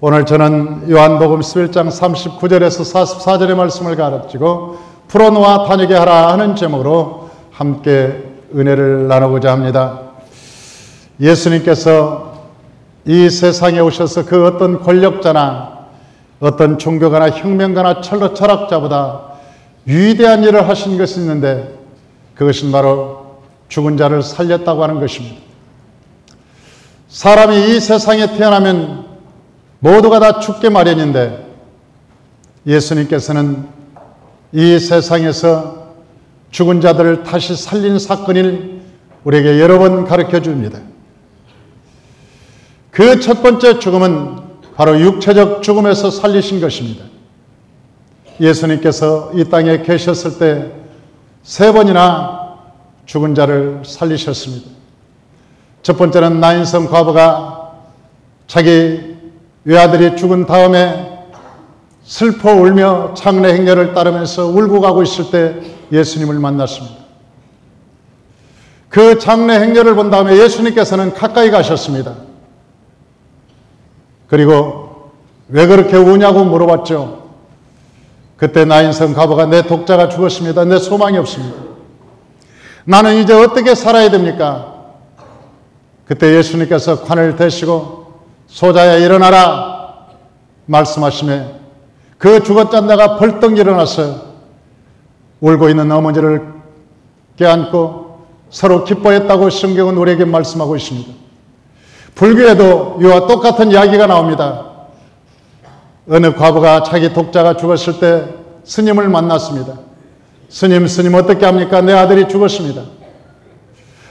오늘 저는 요한복음 11장 39절에서 44절의 말씀을 가르치고 풀어놓아 다니게 하라 하는 제목으로 함께 은혜를 나누고자 합니다. 예수님께서 이 세상에 오셔서 그 어떤 권력자나 어떤 종교가나 혁명가나 철학자보다 위대한 일을 하신 것이 있는데 그것은 바로 죽은 자를 살렸다고 하는 것입니다. 사람이 이 세상에 태어나면 모두가 다 죽게 마련인데 예수님께서는 이 세상에서 죽은 자들을 다시 살린 사건을 우리에게 여러 번 가르쳐 줍니다. 그 첫 번째 죽음은 바로 육체적 죽음에서 살리신 것입니다. 예수님께서 이 땅에 계셨을 때 3번이나 죽은 자를 살리셨습니다. 첫 번째는 나인성 과부가 자기 외아들이 죽은 다음에 슬퍼 울며 장례 행렬을 따르면서 울고 가고 있을 때 예수님을 만났습니다. 그 장례 행렬을 본 다음에 예수님께서는 가까이 가셨습니다. 그리고 왜 그렇게 우냐고 물어봤죠. 그때 나인성 과부가 내 독자가 죽었습니다. 내 소망이 없습니다. 나는 이제 어떻게 살아야 됩니까? 그때 예수님께서 관을 대시고 소자야 일어나라 말씀하시며 그 죽었던 자가 벌떡 일어나서 울고 있는 어머니를 껴안고 서로 기뻐했다고 성경은 우리에게 말씀하고 있습니다. 불교에도 이와 똑같은 이야기가 나옵니다. 어느 과부가 자기 독자가 죽었을 때 스님을 만났습니다. 스님 어떻게 합니까? 내 아들이 죽었습니다.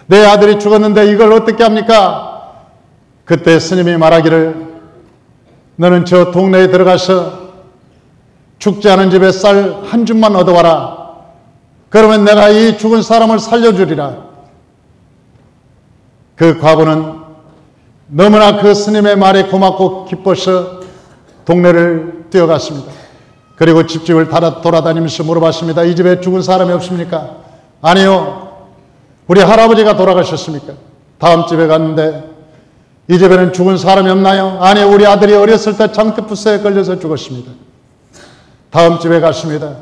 내 아들이 죽었는데 이걸 어떻게 합니까? 그때 스님이 말하기를 너는 저 동네에 들어가서 죽지 않은 집에 쌀 한 줌만 얻어와라. 그러면 내가 이 죽은 사람을 살려주리라. 그 과부는 너무나 그 스님의 말에 고맙고 기뻐서 동네를 뛰어갔습니다. 그리고 집집을 돌아다니면서 물어봤습니다. 이 집에 죽은 사람이 없습니까? 아니요. 우리 할아버지가 돌아가셨습니까? 다음 집에 갔는데 이 집에는 죽은 사람이 없나요? 아니요. 우리 아들이 어렸을 때 장태푸스에 걸려서 죽었습니다. 다음 집에 갔습니다.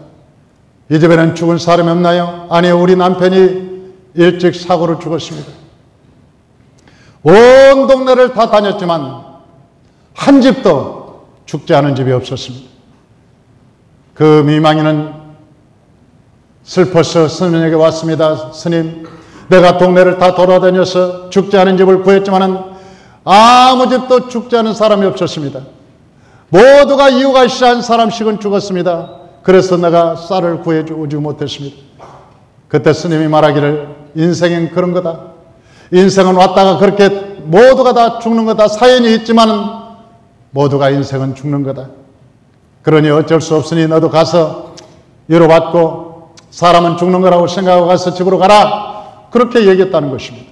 이 집에는 죽은 사람이 없나요? 아니요. 우리 남편이 일찍 사고로 죽었습니다. 온 동네를 다 다녔지만 한 집도 죽지 않은 집이 없었습니다. 그 미망인은 슬퍼서 스님에게 왔습니다. 스님, 내가 동네를 다 돌아다녀서 죽지 않은 집을 구했지만은 아무 집도 죽지 않은 사람이 없었습니다. 모두가 이유가 있어 한 사람씩은 죽었습니다. 그래서 내가 쌀을 구해주지 못했습니다. 그때 스님이 말하기를 인생은 그런 거다. 인생은 왔다가 그렇게 모두가 다 죽는 거다. 사연이 있지만 모두가 인생은 죽는 거다. 그러니 어쩔 수 없으니 너도 가서 위로받고 사람은 죽는 거라고 생각하고 가서 집으로 가라. 그렇게 얘기했다는 것입니다.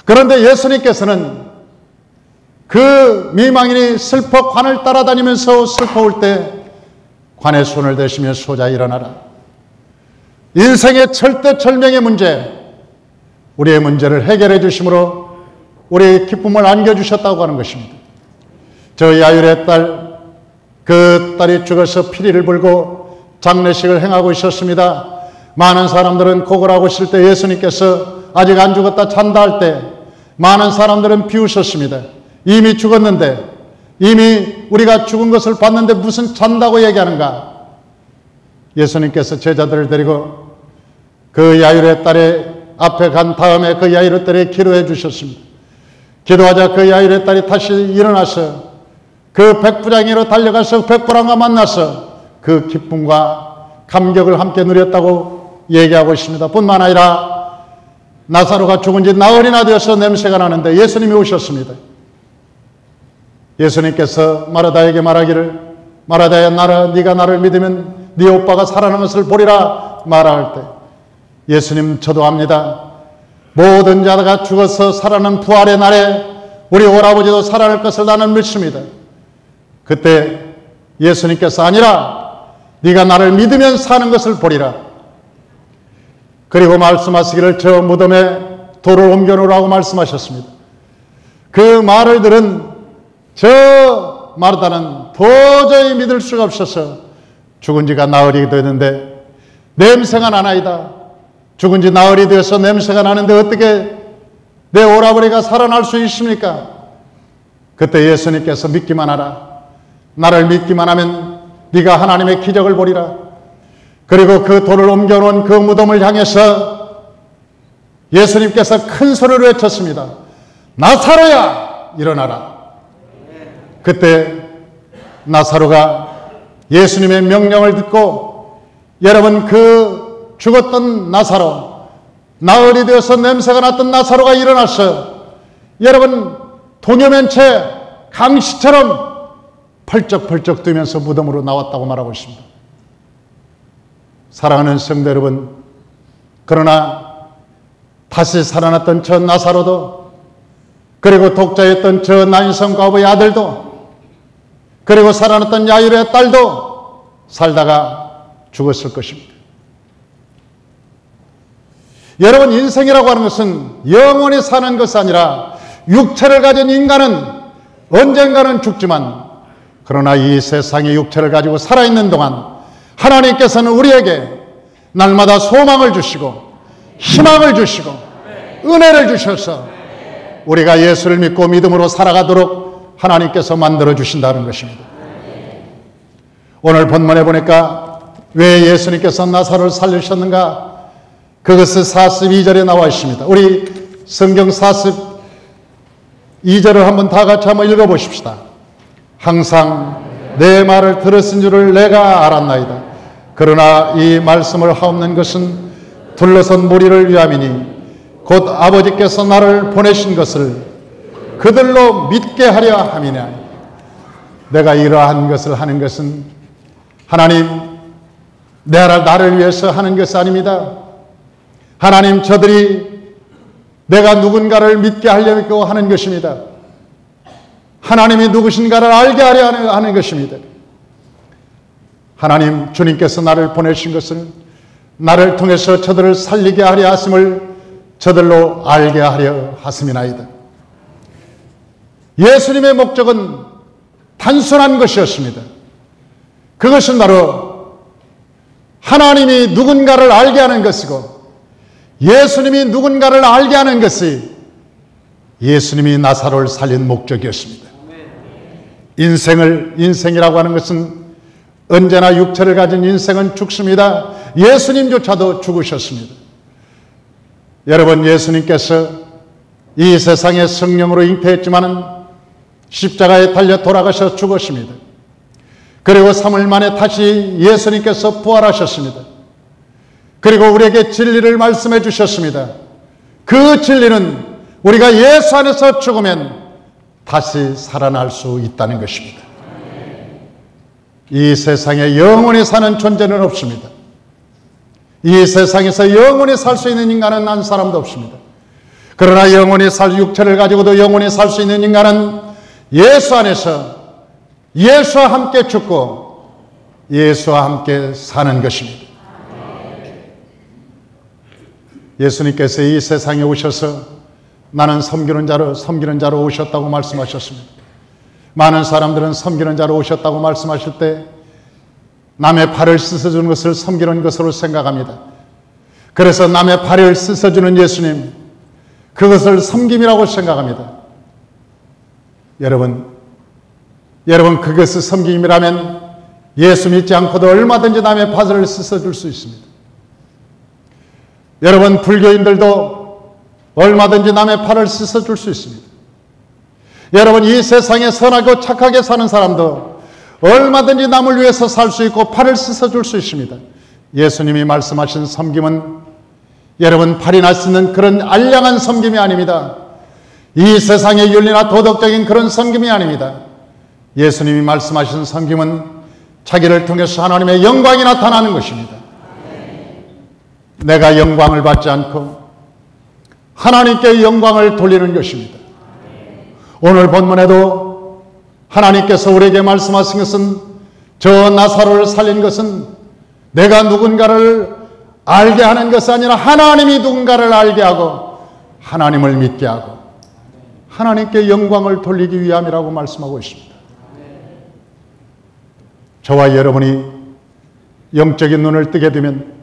그런데 예수님께서는 그 미망인이 슬퍼 관을 따라다니면서 슬퍼올 때 관에 손을 대시며 소자 일어나라. 인생의 절대절명의 문제, 우리의 문제를 해결해 주심으로 우리의 기쁨을 안겨주셨다고 하는 것입니다. 저 야율의 딸, 그 딸이 죽어서 피리를 불고 장례식을 행하고 있었습니다. 많은 사람들은 고걸하고 있을 때 예수님께서 아직 안 죽었다 잔다 할 때 많은 사람들은 비웃었습니다. 이미 죽었는데, 이미 우리가 죽은 것을 봤는데 무슨 잔다고 얘기하는가? 예수님께서 제자들을 데리고 그 야율의 딸의 앞에 간 다음에 그 야율의 딸이 기도해 주셨습니다. 기도하자 그 야율의 딸이 다시 일어나서 그 백부장이로 달려가서 백부장과 만나서 그 기쁨과 감격을 함께 누렸다고 얘기하고 있습니다. 뿐만 아니라 나사로가 죽은 지 나흘이나 되어서 냄새가 나는데 예수님이 오셨습니다. 예수님께서 마르다에게 말하기를 마르다야 네가 나를 믿으면 네 오빠가 살아나는 것을 보리라 말할 때 예수님 저도 압니다. 모든 자가 죽어서 살아나는 부활의 날에 우리 오라버지도 살아날 것을 나는 믿습니다. 그때 예수님께서 아니라 네가 나를 믿으면 사는 것을 보리라. 그리고 말씀하시기를 저 무덤에 돌을 옮겨놓으라고 말씀하셨습니다. 그 말을 들은 저 마르다는 도저히 믿을 수가 없어서 죽은 지가 나흘이 됐는데 냄새가 나나이다. 죽은 지 나흘이 되어서 냄새가 나는데 어떻게 내 오라버니가 살아날 수 있습니까? 그때 예수님께서 믿기만 하라. 나를 믿기만 하면 네가 하나님의 기적을 보리라. 그리고 그 돌을 옮겨놓은 그 무덤을 향해서 예수님께서 큰 소리로 외쳤습니다. 나사로야, 일어나라. 그때 나사로가 예수님의 명령을 듣고, 여러분, 그 죽었던 나사로, 나흘이 되어서 냄새가 났던 나사로가 일어나서 여러분 동여맨 채 강시처럼 펄쩍펄쩍 뛰면서 무덤으로 나왔다고 말하고 있습니다. 사랑하는 성도 여러분, 그러나 다시 살아났던 저 나사로도, 그리고 독자였던 저 나인성 과부의 아들도, 그리고 살아났던 야이로의 딸도 살다가 죽었을 것입니다. 여러분, 인생이라고 하는 것은 영원히 사는 것이 아니라 육체를 가진 인간은 언젠가는 죽지만, 그러나 이 세상의 육체를 가지고 살아있는 동안 하나님께서는 우리에게 날마다 소망을 주시고 희망을 주시고 은혜를 주셔서 우리가 예수를 믿고 믿음으로 살아가도록 하나님께서 만들어 주신다는 것입니다. 오늘 본문에 보니까 왜 예수님께서 나사로를 살리셨는가? 그것은 42절에 나와 있습니다. 우리 성경 42절을 한번 다 같이 한번 읽어보십시다. 항상 내 말을 들었은 줄을 내가 알았나이다. 그러나 이 말씀을 하옵는 것은 둘러선 무리를 위함이니 곧 아버지께서 나를 보내신 것을 그들로 믿게 하려 함이냐. 내가 이러한 것을 하는 것은 하나님, 나를 위해서 하는 것이 아닙니다. 하나님, 저들이 내가 누군가를 믿게 하려고 하는 것입니다. 하나님이 누구신가를 알게 하려 하는 것입니다. 하나님, 주님께서 나를 보내신 것은 나를 통해서 저들을 살리게 하려 하심을 저들로 알게 하려 하심이나이다. 예수님의 목적은 단순한 것이었습니다. 그것은 바로 하나님이 누군가를 알게 하는 것이고, 예수님이 누군가를 알게 하는 것이 예수님이 나사로를 살린 목적이었습니다. 인생이라고 하는 것은 언제나 육체를 가진 인생은 죽습니다. 예수님조차도 죽으셨습니다. 여러분, 예수님께서 이 세상에 성령으로 잉태했지만은 십자가에 달려 돌아가셔 죽으십니다. 그리고 3일 만에 다시 예수님께서 부활하셨습니다. 그리고 우리에게 진리를 말씀해 주셨습니다. 그 진리는 우리가 예수 안에서 죽으면 다시 살아날 수 있다는 것입니다. 이 세상에 영원히 사는 존재는 없습니다. 이 세상에서 영원히 살 수 있는 인간은 한 사람도 없습니다. 그러나 영원히 육체를 가지고도 영원히 살 수 있는 인간은 예수 안에서 예수와 함께 죽고 예수와 함께 사는 것입니다. 예수님께서 이 세상에 오셔서 나는 섬기는 자로 오셨다고 말씀하셨습니다. 많은 사람들은 섬기는 자로 오셨다고 말씀하실 때 남의 발을 씻어주는 것을 섬기는 것으로 생각합니다. 그래서 남의 발을 씻어주는 예수님, 그것을 섬김이라고 생각합니다. 여러분, 그것이 섬김이라면 예수 믿지 않고도 얼마든지 남의 발을 씻어줄 수 있습니다. 여러분, 불교인들도 얼마든지 남의 팔을 씻어줄 수 있습니다. 여러분, 이 세상에 선하고 착하게 사는 사람도 얼마든지 남을 위해서 살 수 있고 팔을 씻어줄 수 있습니다. 예수님이 말씀하신 섬김은 여러분, 팔이나 씻는 그런 알량한 섬김이 아닙니다. 이 세상의 윤리나 도덕적인 그런 섬김이 아닙니다. 예수님이 말씀하신 섬김은 자기를 통해서 하나님의 영광이 나타나는 것입니다. 내가 영광을 받지 않고 하나님께 영광을 돌리는 것입니다. 오늘 본문에도 하나님께서 우리에게 말씀하신 것은 저 나사로를 살린 것은 내가 누군가를 알게 하는 것이 아니라 하나님이 누군가를 알게 하고 하나님을 믿게 하고 하나님께 영광을 돌리기 위함이라고 말씀하고 있습니다. 저와 여러분이 영적인 눈을 뜨게 되면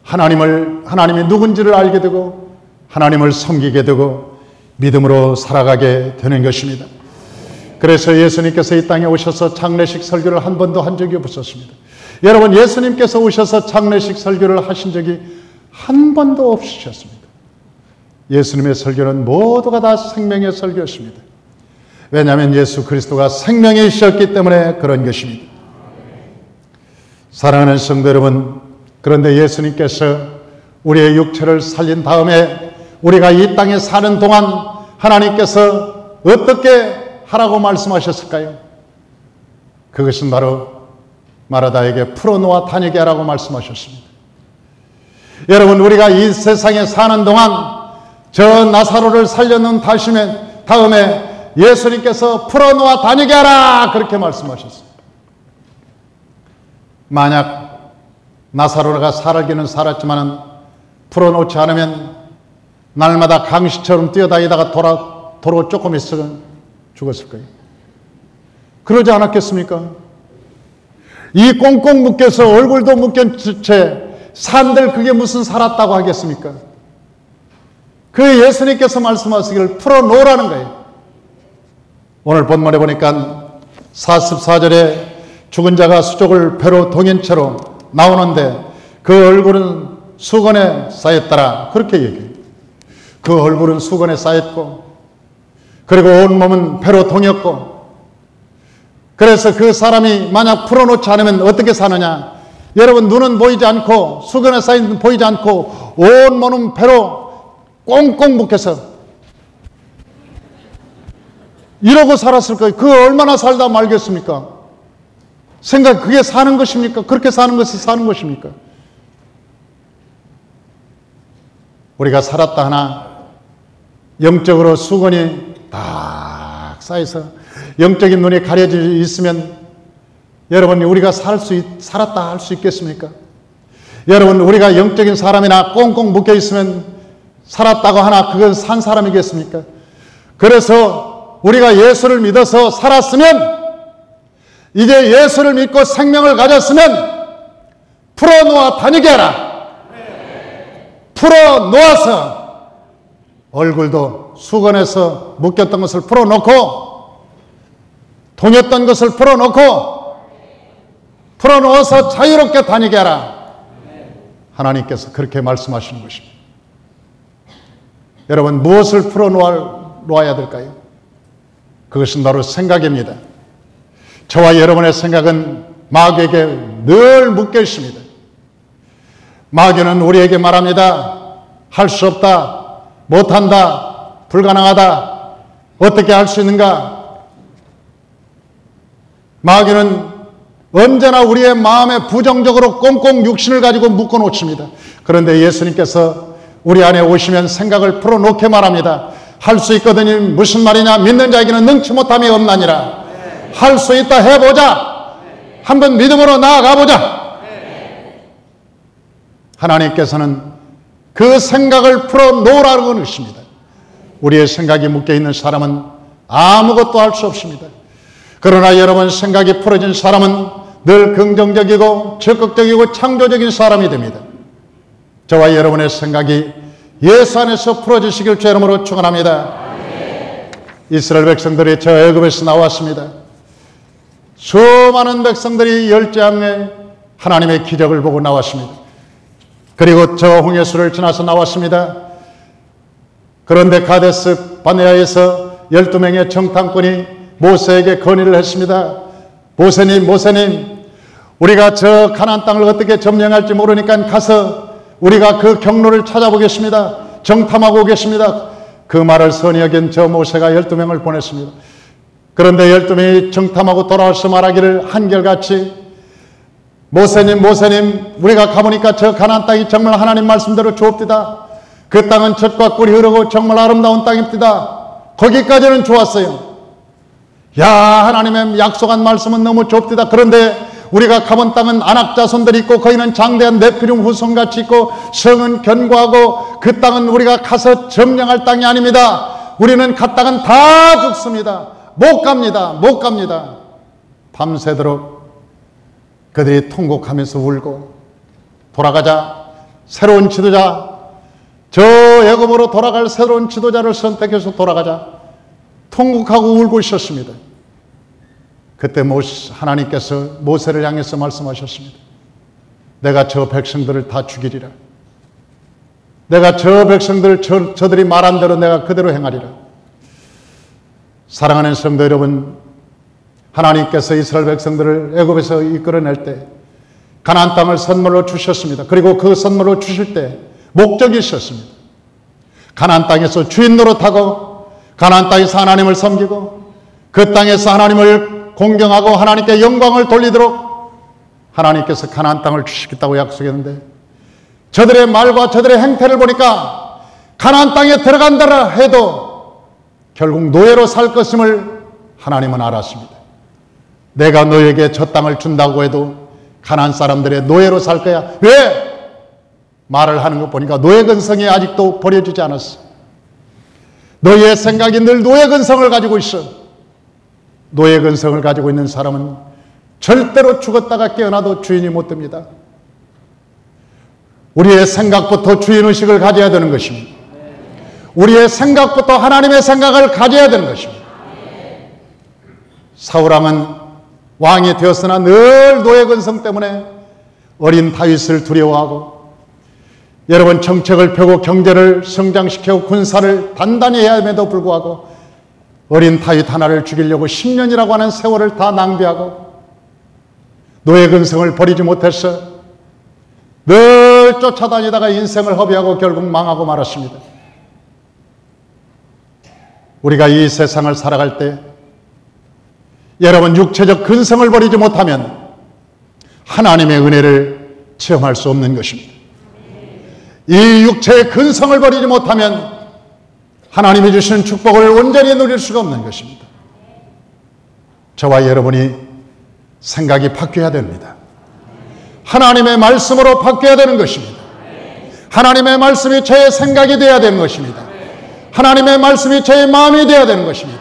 하나님이 누군지를 알게 되고 하나님을 섬기게 되고 믿음으로 살아가게 되는 것입니다. 그래서 예수님께서 이 땅에 오셔서 장례식 설교를 한 번도 한 적이 없었습니다. 여러분, 예수님께서 오셔서 장례식 설교를 하신 적이 한 번도 없으셨습니다. 예수님의 설교는 모두가 다 생명의 설교였습니다. 왜냐하면 예수 그리스도가 생명이셨기 때문에 그런 것입니다. 사랑하는 성도 여러분, 그런데 예수님께서 우리의 육체를 살린 다음에 우리가 이 땅에 사는 동안 하나님께서 어떻게 하라고 말씀하셨을까요? 그것은 바로 마르다에게 풀어놓아 다니게 하라고 말씀하셨습니다. 여러분, 우리가 이 세상에 사는 동안 저 나사로를 살려놓은 다음에 예수님께서 풀어놓아 다니게 하라 그렇게 말씀하셨어요. 만약 나사로가 살기는 살았지만 풀어놓지 않으면 날마다 강시처럼 뛰어다니다가 도로 조금 있으면 죽었을 거예요. 그러지 않았겠습니까? 이 꽁꽁 묶여서 얼굴도 묶인 채 산들 그게 무슨 살았다고 하겠습니까? 그 예수님께서 말씀하시기를 풀어놓으라는 거예요. 오늘 본문에 보니까 44절에 죽은 자가 수족을 배로 동인 채로 나오는데 그 얼굴은 수건에 쌓였더라 그렇게 얘기해요. 그 얼굴은 수건에 쌓였고 그리고 온몸은 배로 동였고 그래서 그 사람이 만약 풀어놓지 않으면 어떻게 사느냐. 여러분, 눈은 보이지 않고 수건에 쌓인 눈은 보이지 않고 온몸은 배로 꽁꽁 묶여서 이러고 살았을 거예요. 그 얼마나 살다 말겠습니까? 그게 사는 것입니까? 그렇게 사는 것이 사는 것입니까? 우리가 살았다 하나 영적으로 수건이 딱 쌓여서 영적인 눈이 가려져 있으면 여러분, 우리가 살았다 할 수 있겠습니까? 여러분, 우리가 영적인 사람이나 꽁꽁 묶여 있으면 살았다고 하나 그건 산 사람이겠습니까? 그래서 우리가 예수를 믿어서 살았으면 이제 예수를 믿고 생명을 가졌으면 풀어놓아 다니게 하라. 풀어놓아서 얼굴도 수건에서 묶였던 것을 풀어놓고 동였던 것을 풀어놓아서 자유롭게 다니게 하라. 하나님께서 그렇게 말씀하시는 것입니다. 여러분, 무엇을 풀어놓아야 될까요? 그것은 바로 생각입니다. 저와 여러분의 생각은 마귀에게 늘 묶여 있습니다. 마귀는 우리에게 말합니다. 할 수 없다, 못한다, 불가능하다, 어떻게 할 수 있는가? 마귀는 언제나 우리의 마음에 부정적으로 꽁꽁 육신을 가지고 묶어 놓습니다. 그런데 예수님께서 우리 안에 오시면 생각을 풀어놓게 말합니다. 할 수 있거든요. 무슨 말이냐? 믿는 자에게는 능치 못함이 없나니라. 할 수 있다 해보자. 한번 믿음으로 나아가보자. 하나님께서는 그 생각을 풀어놓으라는 것입니다. 우리의 생각이 묶여있는 사람은 아무것도 할 수 없습니다. 그러나 여러분, 생각이 풀어진 사람은 늘 긍정적이고 적극적이고 창조적인 사람이 됩니다. 저와 여러분의 생각이 예수 안에서 풀어지시길 주 이름으로 축원합니다. 이스라엘 백성들이 저 애굽에서 나왔습니다. 수많은 백성들이 열재함에 하나님의 기적을 보고 나왔습니다. 그리고 저 홍해수를 지나서 나왔습니다. 그런데 가데스 바네아에서 12명의 정탐꾼이 모세에게 건의를 했습니다. 모세님, 우리가 저 가나안 땅을 어떻게 점령할지 모르니까 가서 우리가 그 경로를 찾아보겠습니다. 정탐하고 오겠습니다. 그 말을 선히 여긴 저 모세가 12명을 보냈습니다. 그런데 12명이 정탐하고 돌아와서 말하기를 한결같이 모세님, 우리가 가보니까 저 가나안 땅이 정말 하나님 말씀대로 좋읍디다. 그 땅은 젖과 꿀이 흐르고 정말 아름다운 땅입니다. 거기까지는 좋았어요. 야, 하나님의 약속한 말씀은 너무 좁디다. 그런데 우리가 가본 땅은 안악자손들이 있고 거기는 장대한 네피림 후손같이 있고 성은 견고하고 그 땅은 우리가 가서 점령할 땅이 아닙니다. 우리는 그 땅은 다 죽습니다. 못 갑니다. 밤새도록 그들이 통곡하면서 울고 돌아가자. 새로운 지도자, 저 애굽으로 돌아갈 새로운 지도자를 선택해서 돌아가자. 통곡하고 울고 있었습니다. 그때 하나님께서 모세를 향해서 말씀하셨습니다. 내가 저 백성들을 다 죽이리라. 내가 저 백성들, 저들이 말한 대로 내가 그대로 행하리라. 사랑하는 성도 여러분, 하나님께서 이스라엘 백성들을 애굽에서 이끌어낼 때 가나안 땅을 선물로 주셨습니다. 그리고 그 선물로 주실 때 목적이 있었습니다. 가나안 땅에서 주인 노릇하고 가나안 땅에서 하나님을 섬기고 그 땅에서 하나님을 공경하고 하나님께 영광을 돌리도록 하나님께서 가나안 땅을 주시겠다고 약속했는데 저들의 말과 저들의 행태를 보니까 가나안 땅에 들어간다라 해도 결국 노예로 살 것임을 하나님은 알았습니다. 내가 너에게 저 땅을 준다고 해도 가나안 사람들의 노예로 살 거야. 왜? 말을 하는 거 보니까 노예 근성이 아직도 버려지지 않았어. 너의 생각이 늘 노예 근성을 가지고 있어. 노예 근성을 가지고 있는 사람은 절대로 죽었다가 깨어나도 주인이 못 됩니다. 우리의 생각부터 주인의식을 가져야 되는 것입니다. 우리의 생각부터 하나님의 생각을 가져야 되는 것입니다. 사울왕은 왕이 되었으나 늘 노예 근성 때문에 어린 다윗을 두려워하고 여러분 정책을 펴고 경제를 성장시키고 군사를 단단히 해야 함에도 불구하고 어린 다윗 하나를 죽이려고 10년이라고 하는 세월을 다 낭비하고 노예 근성을 버리지 못해서 늘 쫓아다니다가 인생을 허비하고 결국 망하고 말았습니다. 우리가 이 세상을 살아갈 때 여러분 육체적 근성을 버리지 못하면 하나님의 은혜를 체험할 수 없는 것입니다. 이 육체의 근성을 버리지 못하면 하나님이 주시는 축복을 온전히 누릴 수가 없는 것입니다. 저와 여러분이 생각이 바뀌어야 됩니다. 하나님의 말씀으로 바뀌어야 되는 것입니다. 하나님의 말씀이 저의 생각이 되어야 되는 것입니다. 하나님의 말씀이 저의 마음이 되어야 되는 것입니다.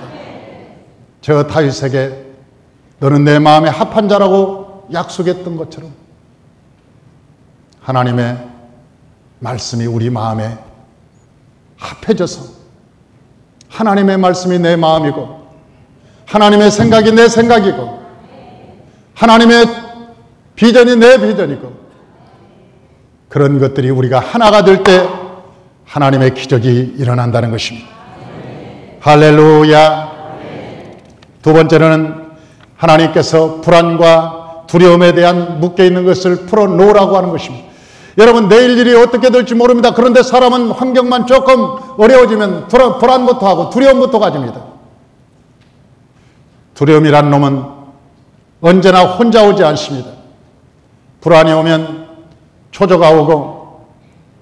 저 다윗에게 너는 내 마음에 합한 자라고 약속했던 것처럼 하나님의 말씀이 우리 마음에 합해져서 하나님의 말씀이 내 마음이고 하나님의 생각이 내 생각이고 하나님의 비전이 내 비전이고 그런 것들이 우리가 하나가 될 때 하나님의 기적이 일어난다는 것입니다. 할렐루야. 두 번째는 하나님께서 불안과 두려움에 대한 묶여있는 것을 풀어놓으라고 하는 것입니다. 여러분 내일 일이 어떻게 될지 모릅니다. 그런데 사람은 환경만 조금 어려워지면 불안부터 하고 두려움부터 가집니다. 두려움이란 놈은 언제나 혼자 오지 않습니다. 불안이 오면 초조가 오고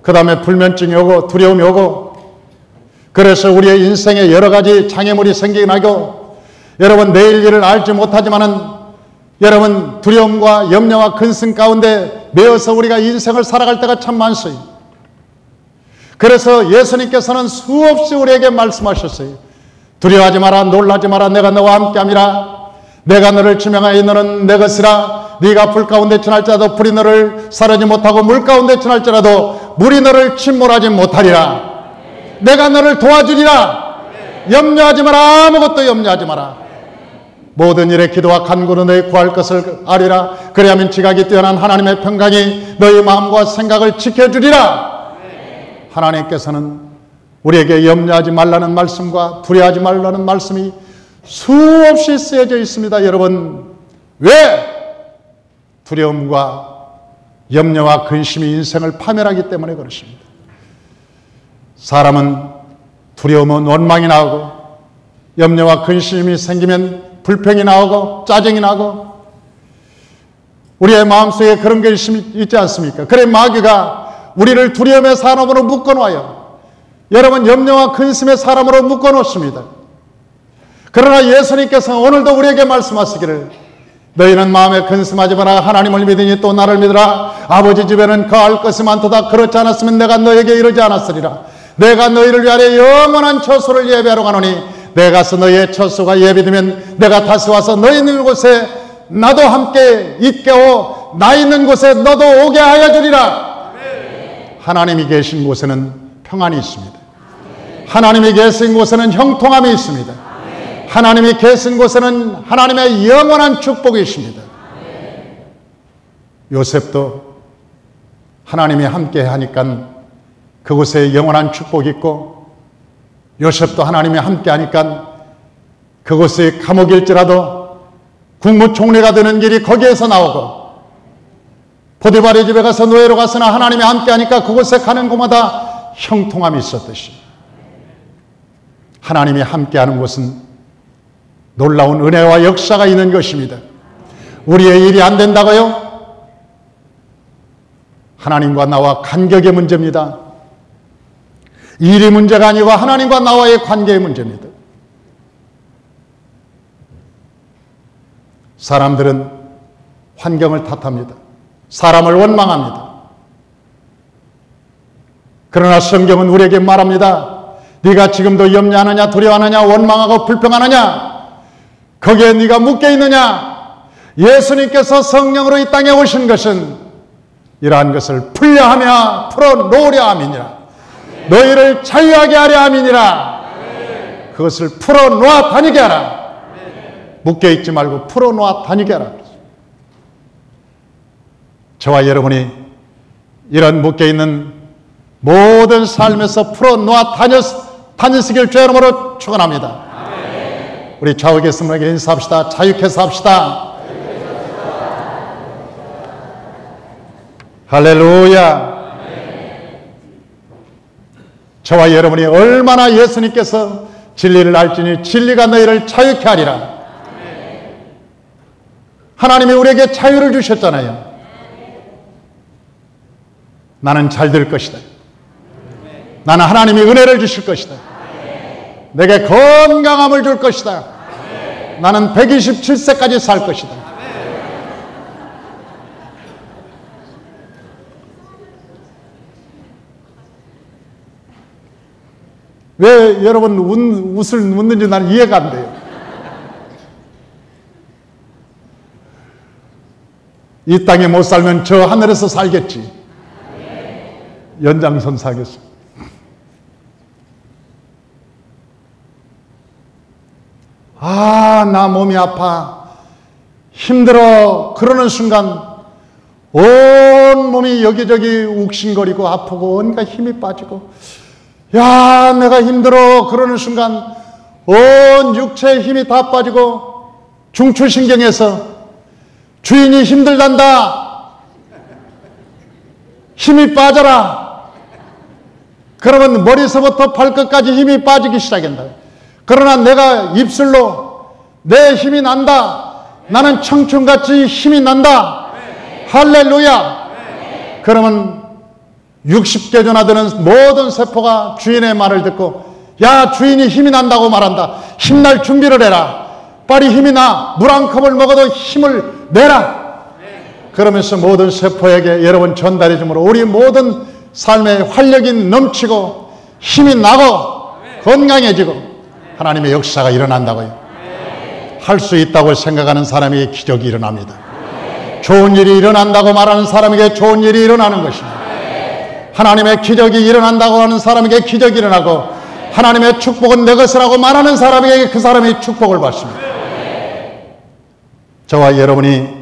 그 다음에 불면증이 오고 두려움이 오고 그래서 우리의 인생에 여러 가지 장애물이 생기긴 하고 여러분 내일 일을 알지 못하지만은 여러분 두려움과 염려와 근심 가운데 매여서 우리가 인생을 살아갈 때가 참 많습니다. 그래서 예수님께서는 수없이 우리에게 말씀하셨어요. 두려워하지 마라, 놀라지 마라, 내가 너와 함께함이라. 내가 너를 지명하여 너는 내 것이라. 네가 불 가운데 지날지라도 불이 너를 사르지 못하고 물 가운데 지날지라도 물이 너를 침몰하지 못하리라. 내가 너를 도와주리라. 염려하지 마라. 아무것도 염려하지 마라. 모든 일에 기도와 간구로 너희 구할 것을 아리라. 그리하면 지각이 뛰어난 하나님의 평강이 너희 마음과 생각을 지켜주리라. 하나님께서는 우리에게 염려하지 말라는 말씀과 두려워하지 말라는 말씀이 수없이 쓰여져 있습니다. 여러분 왜? 두려움과 염려와 근심이 인생을 파멸하기 때문에 그렇습니다. 사람은 두려움은 원망이 나오고 염려와 근심이 생기면 불평이 나오고 짜증이 나고 우리의 마음속에 그런 게 있지 않습니까? 그래 마귀가 우리를 두려움의 사람으로 묶어놓아요. 여러분 염려와 근심의 사람으로 묶어놓습니다. 그러나 예수님께서는 오늘도 우리에게 말씀하시기를 너희는 마음에 근심하지 마라. 하나님을 믿으니 또 나를 믿으라. 아버지 집에는 거할 것이 많도다. 그렇지 않았으면 내가 너에게 이르지 않았으리라. 내가 너희를 위하여 영원한 처소를 예비하러 가노니 내가 가서 너희의 처소가 예비되면 내가 다시 와서 너희 있는 곳에 나도 함께 있게 하고 나 있는 곳에 너도 오게 하여 주리라. 하나님이 계신 곳에는 평안이 있습니다. 하나님이 계신 곳에는 형통함이 있습니다. 하나님이 계신 곳에는 하나님의 영원한 축복이 있습니다. 요셉도 하나님이 함께 하니까 그곳에 영원한 축복이 있고, 요셉도 하나님이 함께 하니까 그곳이 감옥일지라도 국무총리가 되는 길이 거기에서 나오고, 보디발의 집에 가서 노예로 갔으나 하나님이 함께 하니까 그곳에 가는 곳마다 형통함이 있었듯이, 하나님이 함께 하는 곳은 놀라운 은혜와 역사가 있는 것입니다. 우리의 일이 안 된다고요? 하나님과 나와 간격의 문제입니다. 일이 문제가 아니고 하나님과 나와의 관계의 문제입니다. 사람들은 환경을 탓합니다. 사람을 원망합니다. 그러나 성경은 우리에게 말합니다. 네가 지금도 염려하느냐, 두려워하느냐, 원망하고 불평하느냐, 거기에 네가 묶여 있느냐? 예수님께서 성령으로 이 땅에 오신 것은 이러한 것을 풀려하며 풀어놓으려 함이니라. 너희를 자유하게 하려 함이니라. 그것을 풀어놓아 다니게 하라. 묶여있지 말고 풀어놓아 다니게 하라. 저와 여러분이 이런 묶여있는 모든 삶에서 풀어놓아 다니시길 주의 이름으로 축원합니다. 우리 좌우 계신 분에게 인사합시다. 자유케서 합시다. 할렐루야. 저와 여러분이 얼마나 예수님께서 진리를 알지니 진리가 너희를 자유케 하리라. 하나님이 우리에게 자유를 주셨잖아요. 나는 잘 될 것이다. 나는 하나님이 은혜를 주실 것이다. 내게 건강함을 줄 것이다. 나는 127세까지 살 것이다. 왜 여러분 웃는지 나는 이해가 안 돼요. 이 땅에 못 살면 저 하늘에서 살겠지. 연장선 살겠어. 아, 나 몸이 아파, 힘들어, 그러는 순간 온 몸이 여기저기 욱신거리고 아프고 온갖 힘이 빠지고, 야, 내가 힘들어, 그러는 순간 온 육체의 힘이 다 빠지고 중추신경에서 주인이 힘들단다, 힘이 빠져라. 그러면 머리서부터 발끝까지 힘이 빠지기 시작한다. 그러나 내가 입술로 내 힘이 난다, 나는 청춘같이 힘이 난다, 할렐루야. 그러면 60개 전화되는 모든 세포가 주인의 말을 듣고, 야, 주인이 힘이 난다고 말한다, 힘날 준비를 해라, 빨리 힘이 나, 물 한 컵을 먹어도 힘을 내라. 그러면서 모든 세포에게 여러분 전달해 주므로 우리 모든 삶에 활력이 넘치고 힘이 나고 건강해지고 하나님의 역사가 일어난다고요. 할 수 있다고 생각하는 사람에게 기적이 일어납니다. 좋은 일이 일어난다고 말하는 사람에게 좋은 일이 일어나는 것입니다. 하나님의 기적이 일어난다고 하는 사람에게 기적이 일어나고, 하나님의 축복은 내 것이라고 말하는 사람에게 그 사람이 축복을 받습니다. 저와 여러분이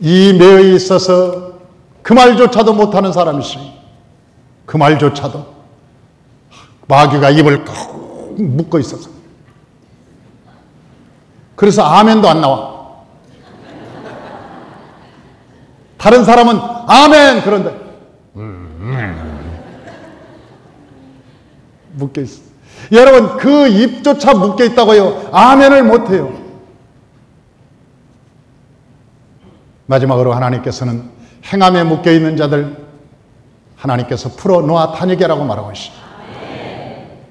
이 매에 있어서 그 말조차도 못하는 사람이 있어요. 그 말조차도 마귀가 입을 꼭 묶어 있어서, 그래서 아멘도 안 나와. 다른 사람은 아멘 그런데 묶여 있어. 여러분, 그 입조차 묶여 있다고요. 아멘을 못해요. 마지막으로 하나님께서는 행함에 묶여 있는 자들 하나님께서 풀어 놓아 다니게라고 말하고 있습니다.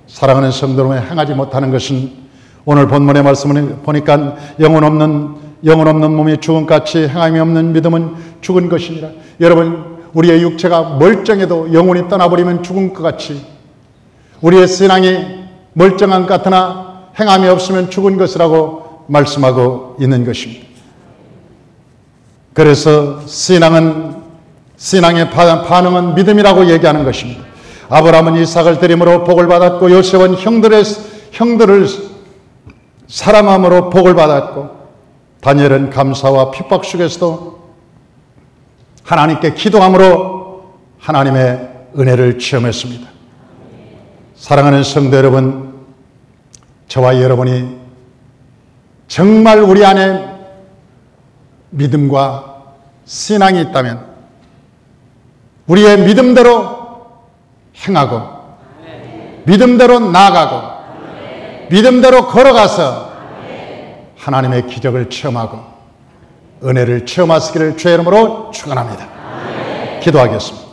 사랑하는 성도 여러분, 행하지 못하는 것은 오늘 본문의 말씀을 보니까 영혼 없는 영혼 없는 몸이 죽음같이 행함이 없는 믿음은 죽은 것이니라. 여러분, 우리의 육체가 멀쩡해도 영혼이 떠나버리면 죽은 것 같이 우리의 신앙이 멀쩡한 것 같으나 행함이 없으면 죽은 것이라고 말씀하고 있는 것입니다. 그래서 신앙의 반응은 믿음이라고 얘기하는 것입니다. 아브라함은 이삭을 드림으로 복을 받았고 요셉은 형들을 사랑함으로 복을 받았고 다니엘은 감사와 핍박 속에서도 하나님께 기도함으로 하나님의 은혜를 체험했습니다. 사랑하는 성도 여러분, 저와 여러분이 정말 우리 안에 믿음과 신앙이 있다면 우리의 믿음대로 행하고 믿음대로 나아가고 믿음대로 걸어가서 하나님의 기적을 체험하고 은혜를 체험하시기를 주의 이름으로 축원합니다. 기도하겠습니다.